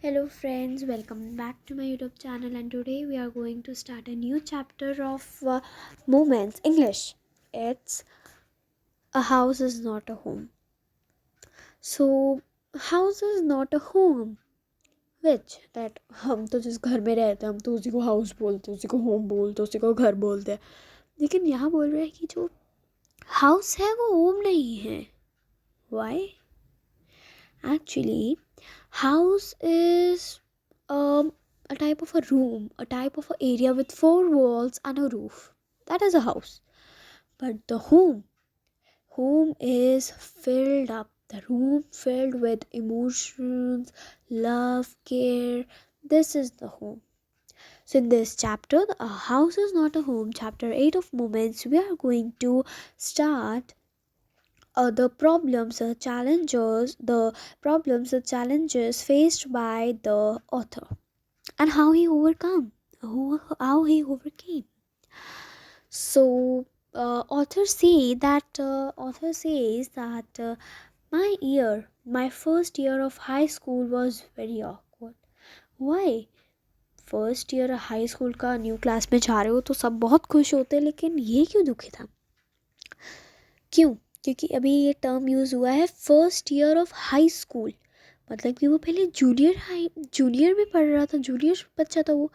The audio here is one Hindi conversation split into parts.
Hello friends, welcome back to my YouTube channel, and today we are going to start a new chapter of Moments English. It's a house is not a home. So house is not a home. Which that हम तो जिस घर में रहते हैं हम तो उसी को हाउस बोलते हैं, उसी को होम बोलते हैं, उसी को घर बोलते हैं. लेकिन यहाँ बोल रहे हैं कि जो हाउस है वो होम नहीं है. Why? Actually, house is um, a type of a room, a type of a area with four walls and a roof. That is a house. But the home is filled up. The room filled with emotions, love, care. This is the home. So in this chapter, a house is not a home. Chapter 8 of Moments, we are going to start the problems, the challenges faced by the author, and how he overcame. So, author says that my first year of high school was very awkward. Why? First year high school का न्यू क्लास में जा रहे हो तो सब बहुत खुश होते हैं, लेकिन ये क्यों दुखी था? क्यों? क्योंकि अभी ये टर्म यूज़ हुआ है first year of high school. मतलब कि वो पहले जूनियर में पढ़ रहा था, जूनियर बच्चा था वो.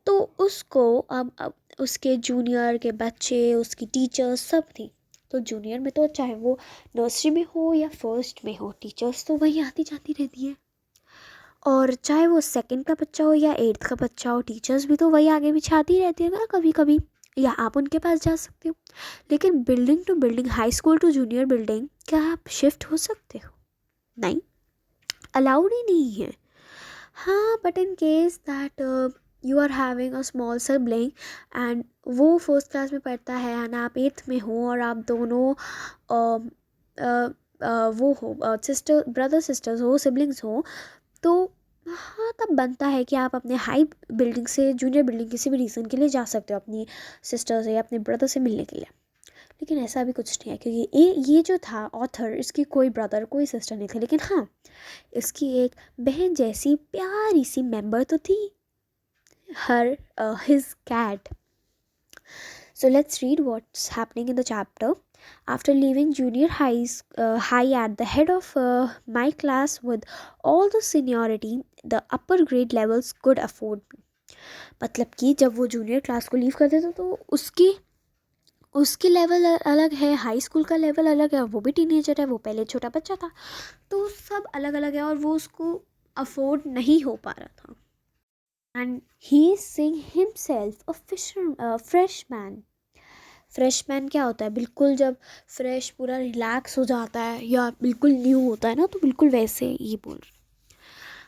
तो उसको अब उसके जूनियर के बच्चे, उसकी टीचर्स सब थी. तो जूनियर में तो चाहे वो नर्सरी में हो या फर्स्ट में हो, टीचर्स तो वही आती जाती रहती है. और चाहे वो सेकंड का बच्चा हो या एट्थ का बच्चा हो, टीचर्स भी तो वही आगे पीछे आती रहती है ना कभी कभी, या आप उनके पास जा सकते हो. लेकिन building to building, high school to junior building, क्या आप शिफ्ट हो सकते हो? नहीं, अलाउड ही नहीं है. हाँ, but in case that you are having a small sibling and वो फर्स्ट क्लास में पढ़ता है एंड आप एट्थ में हो और आप दोनों वो हो, सिस्टर ब्रदर सिस्टर्स हो, सिबलिंग्स हो, तो हाँ, तब बनता है कि आप अपने हाई बिल्डिंग से जूनियर बिल्डिंग किसी भी रीज़न के लिए जा सकते हो अपनी सिस्टर से या अपने ब्रदर से मिलने के लिए. लेकिन ऐसा भी कुछ नहीं है, क्योंकि ये जो था ऑथर, इसकी कोई ब्रदर कोई सिस्टर नहीं थे. लेकिन हाँ, इसकी एक बहन जैसी प्यारी सी मेंबर तो थी, her his cat. So let's read what's happening in the chapter. After leaving high at the head of my class with all the seniority the upper grade levels could afford me. मतलब कि जब वो जूनियर क्लास को लीव करते थे तो उसकी उसकी लेवल अलग है, हाई स्कूल का लेवल अलग है, वो भी टीनेजर है, वो पहले छोटा बच्चा था, तो सब अलग अलग है और वो उसको अफोर्ड नहीं हो पा रहा था. And he is seeing himself a freshman. Freshman क्या होता है? बिल्कुल जब फ्रेश पूरा रिलैक्स हो जाता है या बिल्कुल न्यू होता है ना, तो बिल्कुल वैसे ये बोल रहे.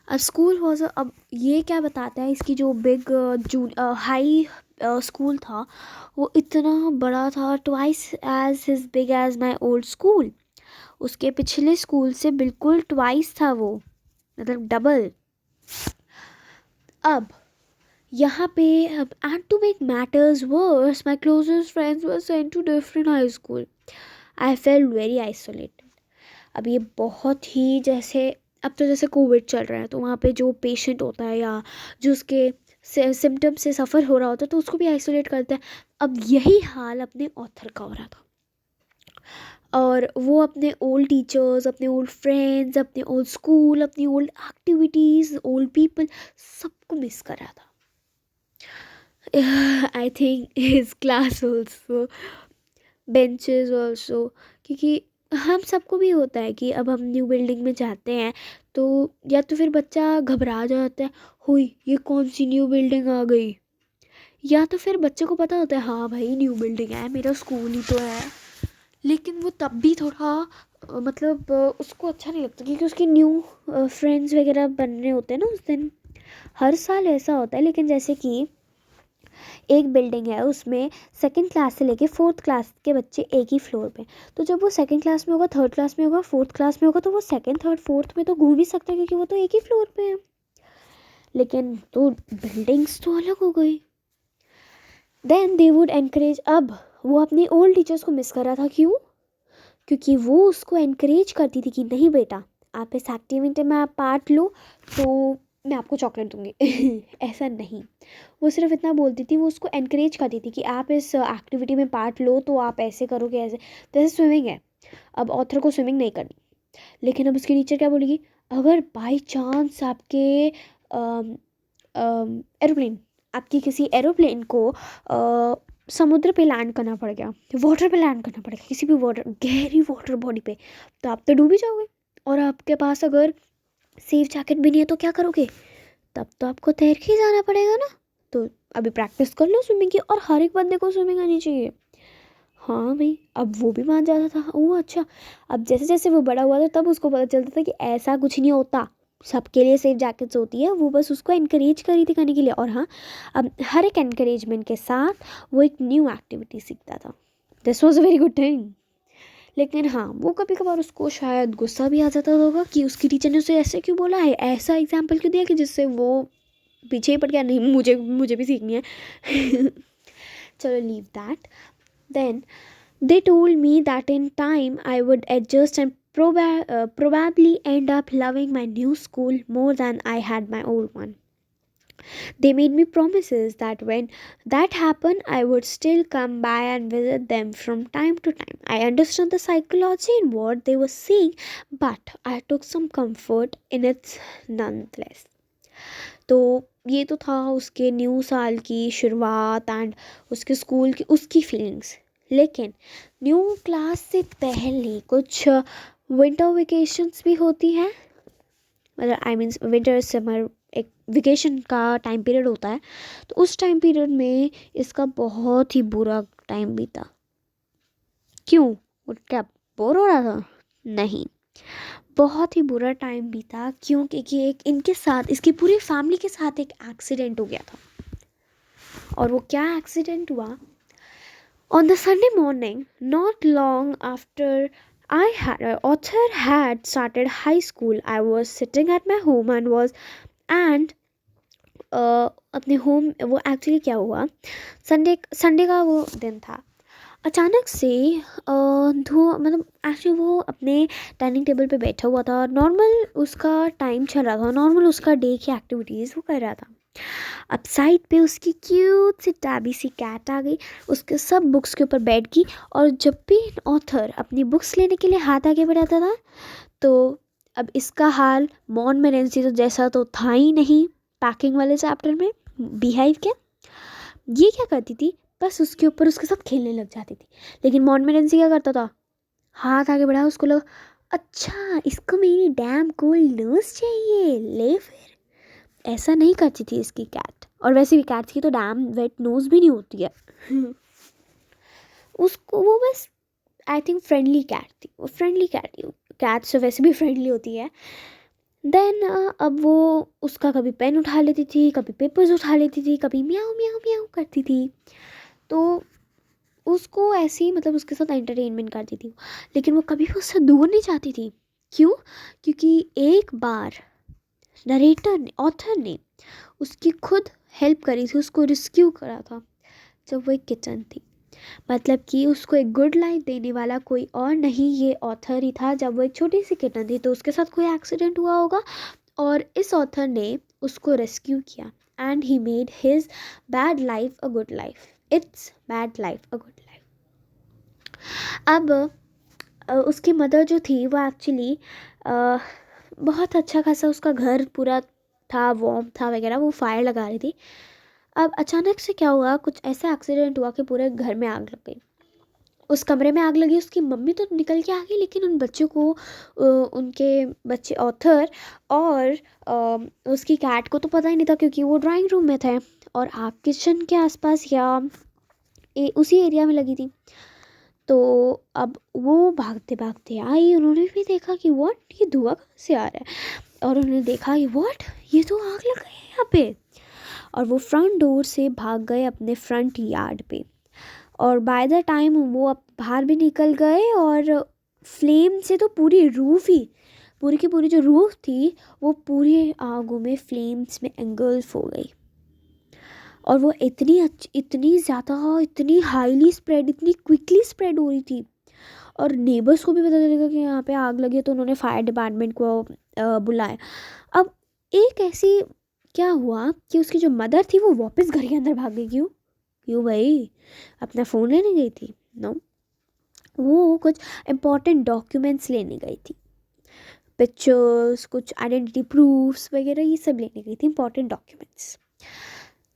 अब स्कूल वॉज, अब ये क्या बताता है, इसकी जो बिग हाई स्कूल था वो इतना बड़ा था, twice as his big as my old school. उसके पिछले स्कूल से बिल्कुल ट्वाइस था वो, मतलब डबल. अब यहाँ पे and to make matters worse my closest friends were sent to different high school. I felt very isolated. अब ये बहुत ही जैसे, अब तो जैसे कोविड चल रहा है तो वहाँ पे जो पेशेंट होता है या जो उसके सिम्टम से सफ़र हो रहा होता है तो उसको भी आइसोलेट करता है. अब यही हाल अपने ऑथर का हो रहा था, और वो अपने ओल्ड टीचर्स, अपने ओल्ड फ्रेंड्स, अपने ओल्ड स्कूल, अपनी ओल्ड एक्टिविटीज़, ओल्ड पीपल, सबको मिस कर रहा था. I think his class also, benches also, क्योंकि हम सबको भी होता है कि अब हम न्यू बिल्डिंग में जाते हैं तो या तो फिर बच्चा घबरा जाता है, हुई ये कौन सी न्यू बिल्डिंग आ गई, या तो फिर बच्चे को पता होता है हाँ भाई न्यू बिल्डिंग है, मेरा स्कूल ही तो है, लेकिन वो तब भी थोड़ा मतलब उसको अच्छा नहीं लगता, क्योंकि उसके न्यू फ्रेंड्स वगैरह बन रहे होते हैं ना उस दिन. हर साल ऐसा होता है. लेकिन जैसे कि एक बिल्डिंग है, उसमें सेकंड क्लास से लेके फोर्थ क्लास के बच्चे एक ही फ्लोर पे. तो जब वो सेकंड क्लास में होगा, थर्ड क्लास में होगा, फोर्थ क्लास में होगा, तो वो सेकंड थर्ड फोर्थ में तो घूम ही सकता है, क्योंकि वो तो एक ही फ्लोर पे है. लेकिन तो बिल्डिंग्स तो अलग हो गई. Then they would encourage. अब वो अपने ओल्ड टीचर्स को मिस कर रहा था. क्यों? क्योंकि वो उसको एनकरेज करती थी कि नहीं बेटा, आप इस एक्टिविटी में आप पार्ट लो तो मैं आपको चॉकलेट दूंगी ऐसा नहीं, वो सिर्फ इतना बोलती थी, वो उसको एनकरेज करती थी कि आप इस एक्टिविटी में पार्ट लो तो आप ऐसे करोगे ऐसे। जैसे स्विमिंग है, अब ऑथर को स्विमिंग नहीं करनी, लेकिन अब उसकी टीचर क्या बोलेगी, अगर बाई चांस आपके एरोप्लेन आपकी किसी एरोप्लेन को समुद्र पे लैंड करना पड़ गया, वाटर पे लैंड करना पड़ गया, किसी भी वाटर गहरी वाटर बॉडी पे, तो आप तो डूब ही जाओगे। और आपके पास अगर सेफ जैकेट भी नहीं है तो क्या करोगे, तब तो आपको तैर के ही जाना पड़ेगा ना। तो अभी प्रैक्टिस कर लो स्विमिंग की, और हर एक बंदे को स्विमिंग आनी चाहिए। हाँ भाई, अब वो भी मान जाता था। ओह अच्छा, अब जैसे जैसे वो बड़ा हुआ था तब उसको पता चलता था कि ऐसा कुछ नहीं होता, सबके लिए सेफ जैकेट्स होती है। वो बस उसको इनकरेज करी थी करने के लिए। और हाँ, अब हर एक इनकरेजमेंट के साथ वो एक न्यू एक्टिविटी सीखता था। This was a very good thing. लेकिन हाँ, वो कभी कभार उसको शायद गुस्सा भी आ जाता होगा कि उसकी टीचर ने उसे ऐसे क्यों बोला है, ऐसा एग्जाम्पल क्यों दिया कि जिससे वो पीछे ही पड़ गया, नहीं मुझे भी सीखनी है चलो leave that. Then they told me that in time I would adjust and probably end up loving my new school more than I had my old one. They made me promises that when that happened, I would still come by and visit them from time to time. I understood the psychology in what they were saying, but I took some comfort in it nonetheless. तो ये तो था उसके न्यू साल की शुरुआत एंड उसके स्कूल की उसकी फीलिंग्स। लेकिन न्यू क्लास से पहले कुछ विंटर वेकेशंस भी होती हैं, मतलब आई मीन्स विंटर समर एक वेकेशन का टाइम पीरियड होता है। तो उस टाइम पीरियड में इसका बहुत ही बुरा टाइम बीता। क्यों, वो क्या बोर हो रहा था? नहीं, बहुत ही बुरा टाइम बीता क्योंकि एक इनके साथ, इसकी पूरी फैमिली के साथ एक एक्सीडेंट हो गया था। और वो क्या एक्सीडेंट हुआ? On the Sunday morning, not long after author had started high school, I was sitting at my home and अपने होम, वो एक्चुअली क्या हुआ, संडे का वो दिन था। अचानक से धुआं, मतलब एक्चुअली वो अपने डाइनिंग टेबल पे बैठा हुआ था, नॉर्मल उसका टाइम चल रहा था, नॉर्मल उसका डे की एक्टिविटीज़ वो कर रहा था। अब साइड पे उसकी क्यूट सी टैबी सी कैट आ गई, उसके सब बुक्स के ऊपर बैठ गई। और जब भी ऑथर अपनी बुक्स लेने के लिए हाथ आगे बढ़ाता था, तो अब इसका हाल मॉन्टमोरेंसी तो जैसा तो था ही नहीं पैकिंग वाले चैप्टर में बिहेव के। ये क्या करती थी, बस उसके ऊपर उसके साथ खेलने लग जाती थी। लेकिन मॉन्टमोरेंसी क्या करता था, हाथ आगे बढ़ा, उसको लगा अच्छा इसको मेरी डैम कूल न्यूज़ चाहिए, ले फिर। ऐसा नहीं करती थी इसकी कैट। और वैसे भी कैट्स की तो डैम वेट नोज भी नहीं होती है उसको वो बस आई थिंक फ्रेंडली कैट थी, वो फ्रेंडली कैट थी। कैट्स तो वैसे भी फ्रेंडली होती है। देन अब वो उसका कभी पेन उठा लेती थी, कभी पेपर्स उठा लेती थी, कभी म्याऊं म्याऊं म्याऊं करती थी। तो उसको ऐसे ही, मतलब उसके साथ एंटरटेनमेंट करती थी। लेकिन वो कभी भी उससे दूर नहीं जाती थी। क्यों? क्योंकि एक बार नरेटर ने, ऑथर ने उसकी खुद हेल्प करी थी, उसको रिस्क्यू करा था जब वो एक किचन थी। मतलब कि उसको एक गुड लाइफ देने वाला कोई और नहीं, ये ऑथर ही था। जब वो एक छोटी सी किटन थी तो उसके साथ कोई एक्सीडेंट हुआ होगा और इस ऑथर ने उसको रेस्क्यू किया and he made his bad life a good life. It's bad life a good life. अब उसकी मदर जो थी वो एक्चुअली बहुत अच्छा खासा उसका घर पूरा था, वार्म था वगैरह, वो फायर लगा रही थी। अब अचानक से क्या हुआ, कुछ ऐसा एक्सीडेंट हुआ कि पूरे घर में आग लग गई। उस कमरे में आग लगी, उसकी मम्मी तो निकल के आ गई, लेकिन उन बच्चों को उनके बच्चे ऑथर और उसकी कैट को तो पता ही नहीं था क्योंकि वो ड्राइंग रूम में थे और आग किचन के आसपास या उसी एरिया में लगी थी। तो अब वो भागते भागते आई, उन्होंने भी देखा कि व्हाट, ये धुआं कहाँ से आ रहा है। और उन्होंने देखा कि व्हाट, ये तो आग लग गई है यहाँ पे। और वो फ्रंट डोर से भाग गए अपने फ्रंट यार्ड पे। और बाय द टाइम वो अब बाहर भी निकल गए और फ्लेम से तो पूरी रूफ ही, पूरी की पूरी जो रूफ थी वो पूरी आगों में, फ्लेम्स में एंगल्फ हो गई। और वो इतनी ज़्यादा, इतनी हाईली स्प्रेड, इतनी क्विकली स्प्रेड हो रही थी और नेबर्स को भी पता चलेगा कि यहाँ पे आग लगी है, तो उन्होंने फायर डिपार्टमेंट को बुलाया। अब एक ऐसी क्या हुआ कि उसकी जो मदर थी वो वापस घर के अंदर भाग गई। क्यों? क्यों भाई? अपना फ़ोन लेने गई थी? नो, वो कुछ इम्पोर्टेंट डॉक्यूमेंट्स लेने गई थी, पिक्चर्स, कुछ आइडेंटिटी प्रूफ्स वगैरह, ये सब लेने गई थी, important documents.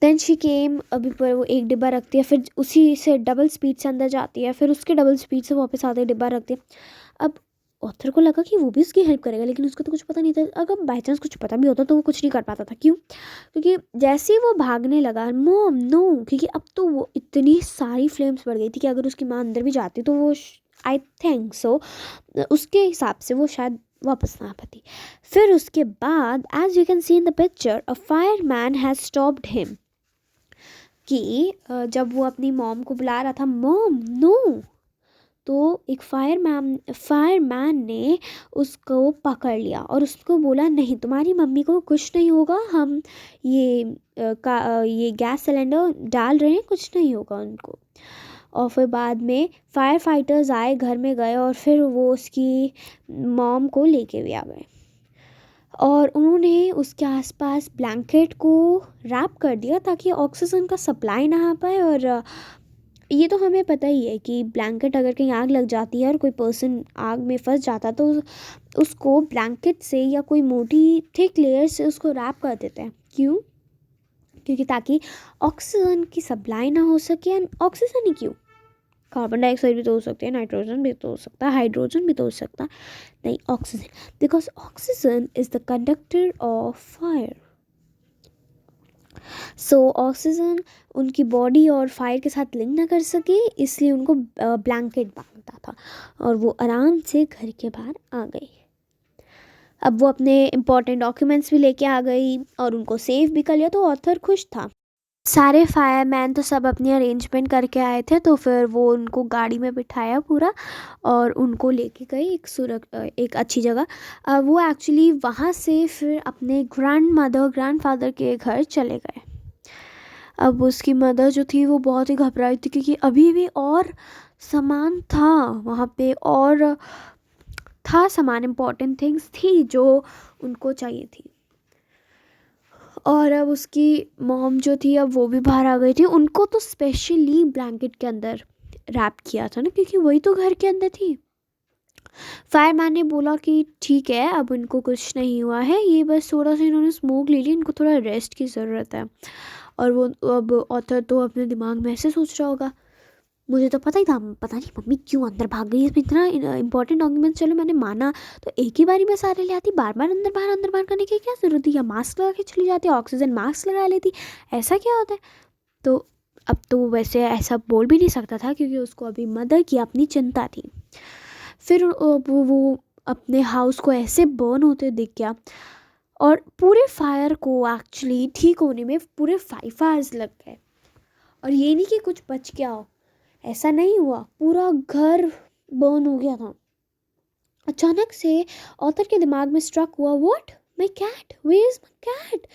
Then she came, अभी पर वो एक डिब्बा रखती है, फिर उसी से डबल स्पीड से अंदर जाती है, फिर उसके डबल स्पीड से वापस आते डिब्बा रखती है। अब ऑथर को लगा कि वो भी उसकी हेल्प करेगा, लेकिन उसको तो कुछ पता नहीं था। अगर बाई चांस कुछ पता भी होता तो वो कुछ नहीं कर पाता था। क्यों? क्योंकि जैसे ही वो भागने लगा, मॉम नो, क्योंकि अब तो वो इतनी सारी फ्लेम्स बढ़ गई थी कि अगर उसकी माँ अंदर भी जाती तो वो आई थिंक सो उसके हिसाब से वो शायद वापस ना आ पाती। फिर उसके बाद as you can see in the picture, a fireman has stopped him, कि जब वो अपनी मॉम को बुला रहा था, मॉम नो, तो एक फायरमैन ने उसको पकड़ लिया और उसको बोला, नहीं तुम्हारी मम्मी को कुछ नहीं होगा, हम ये गैस सिलेंडर डाल रहे हैं, कुछ नहीं होगा उनको। और फिर बाद में फायर फाइटर्स आए, घर में गए और फिर वो उसकी मॉम को लेके भी आ गए और उन्होंने उसके आसपास ब्लैंकेट को रैप कर दिया ताकि ऑक्सीजन का सप्लाई ना आ पाए। और ये तो हमें पता ही है कि ब्लैंकेट अगर कहीं आग लग जाती है और कोई पर्सन आग में फंस जाता तो उसको ब्लैंकेट से या कोई मोटी थिक लेयर से उसको रैप कर देते हैं। क्यों? क्योंकि ताकि ऑक्सीजन की सप्लाई ना हो सके। एंड ऑक्सीजन ही क्यों, कार्बन डाइऑक्साइड भी तो हो सकती है, नाइट्रोजन भी तो हो सकता है, हाइड्रोजन भी तो हो सकता है, नहीं oxygen, because oxygen is the conductor of fire. So oxygen उनकी बॉडी और फायर के साथ लिंक ना कर सके, इसलिए उनको ब्लैंकेट बांधता था और वो आराम से घर के बाहर आ गई। अब वो अपने इम्पोर्टेंट डॉक्यूमेंट्स भी लेके आ गई और उनको सेव भी कर लिया, तो ऑथर खुश था। सारे फायरमैन तो सब अपनी अरेंजमेंट करके आए थे, तो फिर वो उनको गाड़ी में बिठाया पूरा और उनको लेके गई एक अच्छी जगह। वो एक्चुअली वहाँ से फिर अपने ग्रैंड फादर के घर चले गए। अब उसकी मदर जो थी वो बहुत ही घबराई थी, क्योंकि अभी भी और सामान था वहाँ पे, और था सामान, इम्पोर्टेंट थिंग्स थी जो उनको चाहिए थी। और अब उसकी मॉम जो थी अब वो भी बाहर आ गई थी। उनको तो स्पेशली ब्लैंकेट के अंदर रैप किया था ना, क्योंकि वही तो घर के अंदर थी। फायरमैन ने बोला कि ठीक है, अब इनको कुछ नहीं हुआ है, ये बस थोड़ा सा इन्होंने स्मोक ले ली, इनको थोड़ा रेस्ट की ज़रूरत है। और वो अब ऑथर तो अपने दिमाग में ऐसे सोच रहा होगा, मुझे तो पता ही था, पता नहीं मम्मी क्यों अंदर भाग गई, इसमें इतना इंपॉर्टेंट डॉक्यूमेंट्स, चलो मैंने माना तो एक ही बारी में सारे ले आती, बार बार अंदर बाहर करने की क्या ज़रूरत थी, या मास्क लगा के चली जाती, ऑक्सीजन मास्क लगा लेती, ऐसा क्या होता है। तो अब तो वो वैसे ऐसा बोल भी नहीं सकता था, क्योंकि उसको अभी मदर की अपनी चिंता थी। फिर वो अपने हाउस को ऐसे बर्न होते दिख गया, और पूरे फायर को एक्चुअली ठीक होने में पूरे 5 आवर्स लग गए। और ये नहीं कि कुछ बच गया हो, ऐसा नहीं हुआ, पूरा घर बर्न हो गया था। अचानक से ऑथर के दिमाग में स्ट्रक हुआ, what, my cat, where is my cat.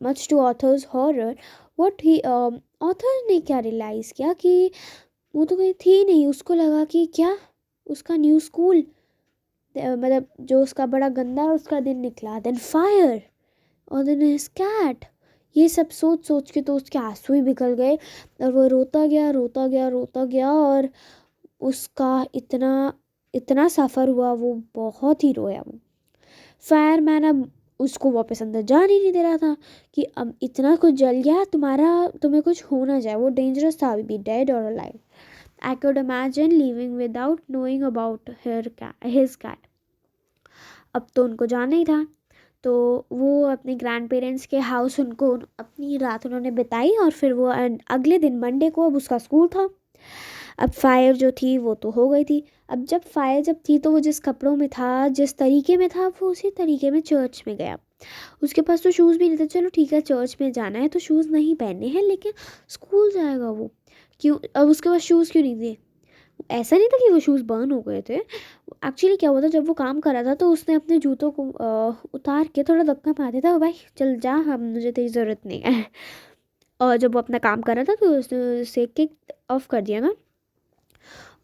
Much to author's horror, what he author ने क्या रियलाइज़ किया कि वो तो कहीं थी नहीं। उसको लगा कि क्या उसका न्यू स्कूल, मतलब जो उसका बड़ा गंदा उसका दिन निकला, देन फायर और देन हिज कैट। ये सब सोच सोच के तो उसके आंसू ही पिघल गए और वो रोता गया और उसका इतना इतना सफ़र हुआ, वो बहुत ही रोया वो। फायरमैन अब उसको वापस अंदर जाने नहीं दे रहा था कि अब इतना कुछ जल गया, तुम्हें कुछ हो ना जाए। वो डेंजरस था, अभी भी डेड और alive. I could imagine living without knowing about his cat. अब तो उनको जाना ही था, तो वो अपने ग्रैंड पेरेंट्स के हाउस उनको अपनी रात उन्होंने बिताई, और फिर वो अगले दिन मंडे को अब उसका स्कूल था। अब फायर जो थी वो तो हो गई थी। अब जब थी तो वो जिस कपड़ों में था, जिस तरीके में था, वो उसी तरीके में चर्च में गया। उसके पास तो शूज़ भी नहीं थे। चलो ठीक है, चर्च में जाना है तो शूज़ नहीं पहनने हैं, लेकिन स्कूल जाएगा वो, क्यों? अब उसके पास शूज़ क्यों नहीं थे? ऐसा नहीं था कि वो शूज़ बर्न हो गए थे। एक्चुअली क्या हुआ था, जब वो काम कर रहा था तो उसने अपने जूतों को उतार के थोड़ा धक्का मार दिया था, भाई चल जा, हम मुझे तेरी ज़रूरत नहीं है। और जब वो अपना काम कर रहा था तो उसने उसे किक ऑफ कर दिया ना।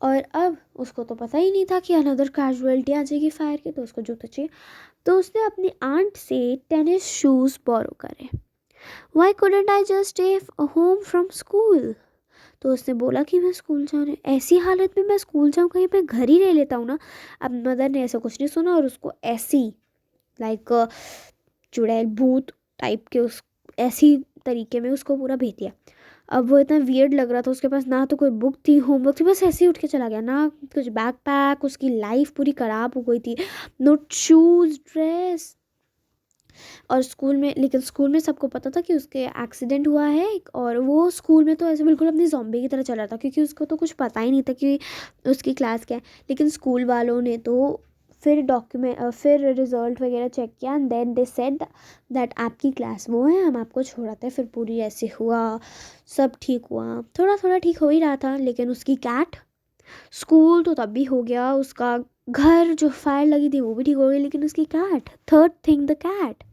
और अब उसको तो पता ही नहीं था कि अनदर कैजुअलिटी आ जाएगी फायर की, तो उसको जूता चाहिए। तो उसने अपनी आंट से टेनिस शूज़ बोरो करे। Why couldn't I just stay home from school? तो उसने बोला कि मैं स्कूल जाने, ऐसी हालत में मैं स्कूल जाऊँ, कहीं मैं घर ही रह लेता हूँ ना। अब मदर ने ऐसा कुछ नहीं सुना और उसको ऐसी लाइक चुड़ैल भूत टाइप के उस ऐसी तरीके में उसको पूरा भेज दिया। अब वो इतना वियर्ड लग रहा था, उसके पास ना तो कोई बुक थी, होमवर्क थी, बस ऐसे ही उठ के चला गया, ना कुछ बैग पैक, उसकी लाइफ पूरी ख़राब हो गई थी। No shoes, dress. और स्कूल में, लेकिन स्कूल में सबको पता था कि उसके एक्सीडेंट हुआ है और वो स्कूल में तो ऐसे बिल्कुल अपनी ज़ॉम्बी की तरह चल रहा था, क्योंकि उसको तो कुछ पता ही नहीं था कि उसकी क्लास क्या है। लेकिन स्कूल वालों ने तो फिर रिज़ल्ट वगैरह चेक किया and then they said that आपकी क्लास वो है, हम आपको छोड़ाते हैं। फिर पूरी ऐसे हुआ, सब ठीक हुआ, थोड़ा थोड़ा ठीक हो ही रहा था। लेकिन उसकी कैट, स्कूल तो तब भी हो गया, उसका घर जो फायर लगी थी वो भी ठीक हो गई, लेकिन उसकी cat, third thing the cat.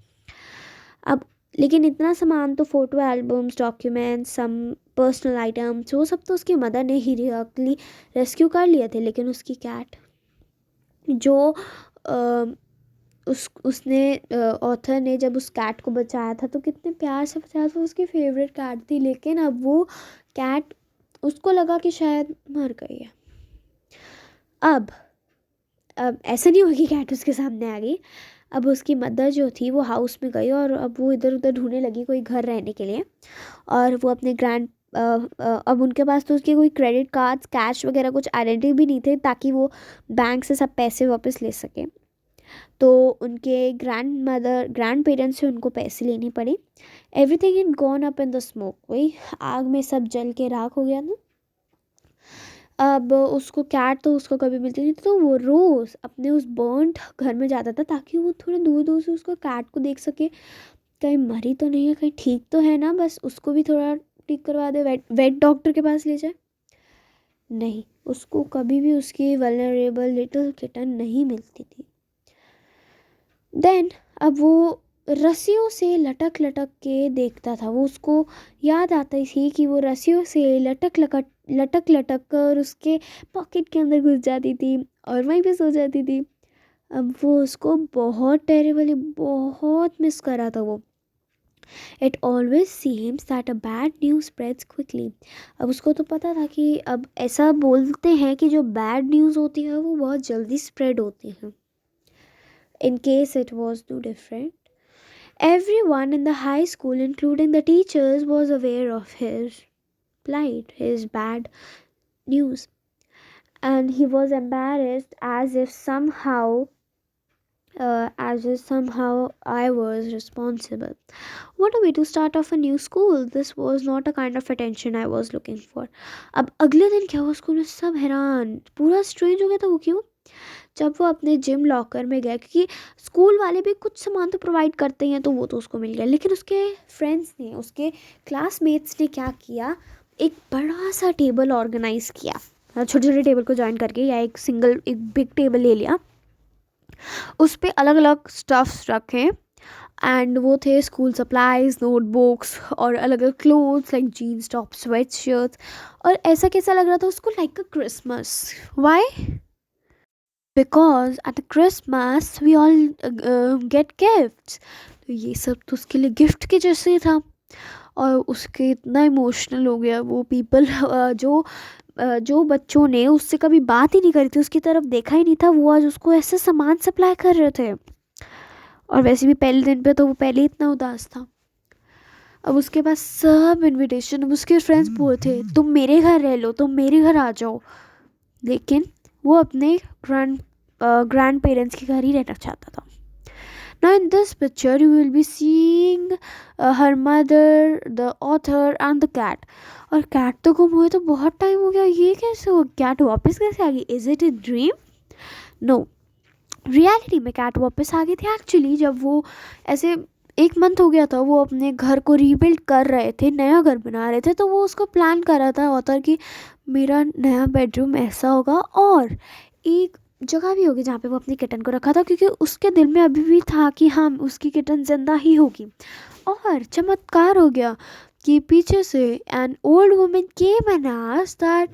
अब लेकिन इतना सामान तो photo albums, documents, some personal items, वो सब तो उसकी मदर ने ही रेस्क्यू कर लिए थे। लेकिन उसकी कैट जो उसने ऑथर ने जब उस कैट को बचाया था तो कितने प्यार से बचाया था, उसकी फेवरेट कैट थी। लेकिन अब वो कैट, उसको लगा कि शायद मर गई है। अब ऐसा नहीं हुआ कि कैट उसके सामने आ गई। अब उसकी मदर जो थी वो हाउस में गई और अब वो इधर उधर ढूंढने लगी कोई घर रहने के लिए। और वो अपने अब उनके पास तो उसके कोई क्रेडिट कार्ड्स, कैश वगैरह कुछ आइडेंटिटी भी नहीं थे ताकि वो बैंक से सब पैसे वापस ले सके। तो उनके ग्रैंड पेरेंट्स से उनको पैसे लेने पड़े। Everything in gone up in the smoke, वही आग में सब जल के राख हो गया ना। अब उसको कैट तो उसको कभी मिलती नहीं थी, तो वो रोज़ अपने उस बर्न्ड घर में जाता था ताकि वो थोड़ा दूर दूर से उसको कैट को देख सके, कहीं मरी तो नहीं है, कहीं ठीक तो है ना, बस उसको भी थोड़ा ठीक करवा दे, वेट डॉक्टर के पास ले जाए। नहीं, उसको कभी भी उसकी वल्नरेबल लिटिल किटन नहीं मिलती थी। देन अब वो रस्सियों से लटक लटक के देखता था, वो उसको याद आती थी कि वो रस्सियों से लटक लटक कर उसके पॉकेट के अंदर घुस जाती थी और वहीं पे सो जाती थी। अब वो उसको बहुत टेरिबली, बहुत मिस कर रहा था वो। It always seems that a bad news spreads quickly. अब उसको तो पता था कि अब ऐसा बोलते हैं कि जो बैड न्यूज़ होती है वो बहुत जल्दी स्प्रेड होती है। In case it was no different. Everyone in the high school, including the teachers, was aware of his plight, his bad news, and he was embarrassed as if somehow I was responsible. What a way to start off a new school. This was not a kind of attention I was looking for. अब अगले दिन क्या हुआ स्कूल में, सब हैरान, पूरा स्ट्रेंज हो गया था। वो क्यों? जब वो अपने जिम लॉकर में गया, क्योंकि स्कूल वाले भी कुछ सामान तो प्रोवाइड करते ही हैं, तो वो तो उसको मिल गया। लेकिन उसके फ्रेंड्स ने, उसके क्लासमेट्स ने क्या किया, एक बड़ा सा टेबल ऑर्गेनाइज किया, छोटे छोटे टेबल को ज्वाइन करके, या एक बिग टेबल ले लिया, उस पर अलग अलग स्टफ्स रखे एंड वो थे स्कूल सप्लाइज, नोटबुक्स और अलग अलग clothes like jeans, top, sweatshirts. और ऐसा कैसा लग रहा था उसको, like a Christmas. Why? Because at Christmas we all get gifts. तो ये सब तो उसके लिए गिफ्ट के जैसे था। और उसके इतना इमोशनल हो गया वो पीपल, जो बच्चों ने उससे कभी बात ही नहीं करी थी, उसकी तरफ देखा ही नहीं था, वो आज उसको ऐसे सामान सप्लाई कर रहे थे। और वैसे भी पहले दिन पे तो वो पहले ही इतना उदास था। अब उसके पास सब इनविटेशन, उसके फ्रेंड्स बोल थे तुम मेरे घर रह लो, तुम मेरे घर आ जाओ। लेकिन वो अपने ग्रैंड पेरेंट्स के घर ही रहना चाहता था। Now in this picture you will be seeing her mother, the author and the cat. और कैट तो गुम हुए तो बहुत टाइम हो गया, ये कैसे हो, कैट वापस कैसे आ गई? Is it a dream? No, reality में कैट वापस आ गई थी एक्चुअली। जब वो ऐसे 1 मंथ हो गया था, वो अपने घर को रीबिल्ड कर रहे थे, नया घर बना रहे थे, तो वो उसको प्लान कर रहा था ऑथर कि मेरा नया बेडरूम ऐसा होगा और एक जगह भी होगी जहाँ पे वो अपनी किटन को रखा था, क्योंकि उसके दिल में अभी भी था कि हाँ उसकी किटन जिंदा ही होगी। और चमत्कार हो गया कि पीछे से an old woman came and asked that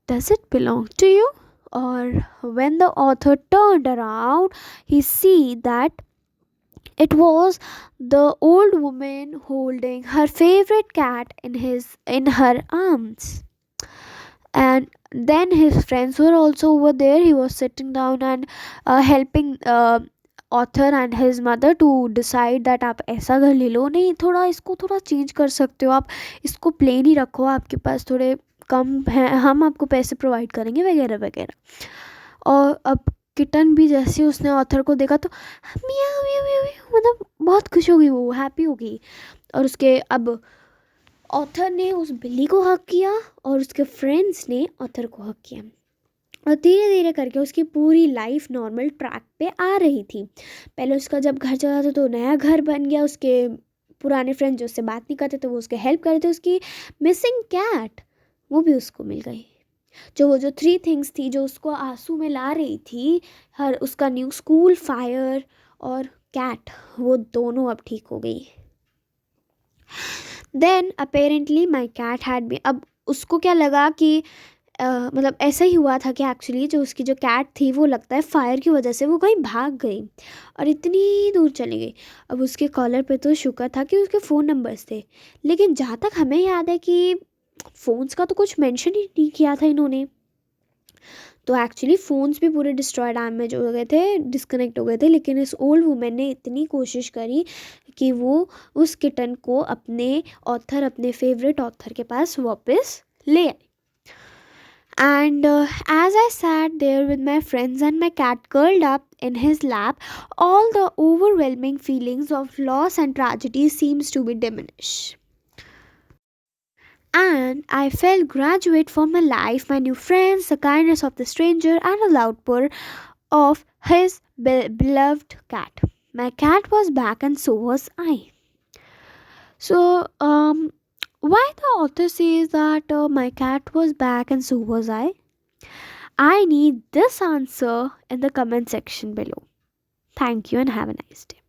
Does it belong to you? Or when the author turned around, he see that it was the old woman holding her favorite cat in her arms. And then his friends were also over there. He was sitting down and helping author and his mother to decide that आप ऐसा घर ले लो, नहीं थोड़ा इसको थोड़ा चेंज कर सकते हो आप, इसको प्लेन ही रखो, आपके पास थोड़े कम हैं, हम आपको पैसे प्रोवाइड करेंगे वगैरह वगैरह। और अब किटन भी जैसे ही उसने ऑथर को देखा तो मियाऊ मियाऊ मियाऊ मियाऊ, मतलब बहुत खुश हो गई, वो हैप्पी हो गई। और उसके अब ऑथर ने उस बिल्ली को हक किया और उसके फ्रेंड्स ने ऑथर को हक किया, और धीरे धीरे करके उसकी पूरी लाइफ नॉर्मल ट्रैक पे आ रही थी। पहले उसका जब घर चला था तो नया घर बन गया, उसके पुराने फ्रेंड जो उससे बात नहीं करते तो वो उसके हेल्प करते, उसकी मिसिंग कैट वो भी उसको मिल गई। जो थ्री थिंग्स थी जो उसको आंसू में ला रही थी, हर उसका न्यू स्कूल, फायर और कैट, वो दोनों अब ठीक हो गई। Then apparently my cat had be, अब उसको क्या लगा कि मतलब ऐसा ही हुआ था कि एक्चुअली जो उसकी जो कैट थी वो लगता है फायर की वजह से वो कहीं भाग गई और इतनी दूर चली गई। अब उसके कॉलर पे तो शुक्र था कि उसके फ़ोन नंबर्स थे, लेकिन जहाँ तक हमें याद है कि फ़ोन्स का तो कुछ मेंशन ही नहीं किया था इन्होंने। तो एक्चुअली फ़ोन्स भी पूरे डिस्ट्रॉय डैमेज हो गए थे, डिस्कनेक्ट हो गए थे, लेकिन इस ओल्ड वुमेन ने इतनी कोशिश करी कि वो उस किटन को अपने फेवरेट ऑथर के पास वापस ले आई। And as I sat there with my friends and my cat curled up in his lap, all the overwhelming feelings of loss and tragedy seems to be diminished. And I felt graduate for my life, my new friends, the kindness of the stranger, and a loud purr of his beloved cat. My cat was back, and so was I. So, why the author says that my cat was back and so was I need this answer in the comment section below. Thank you and have a nice day.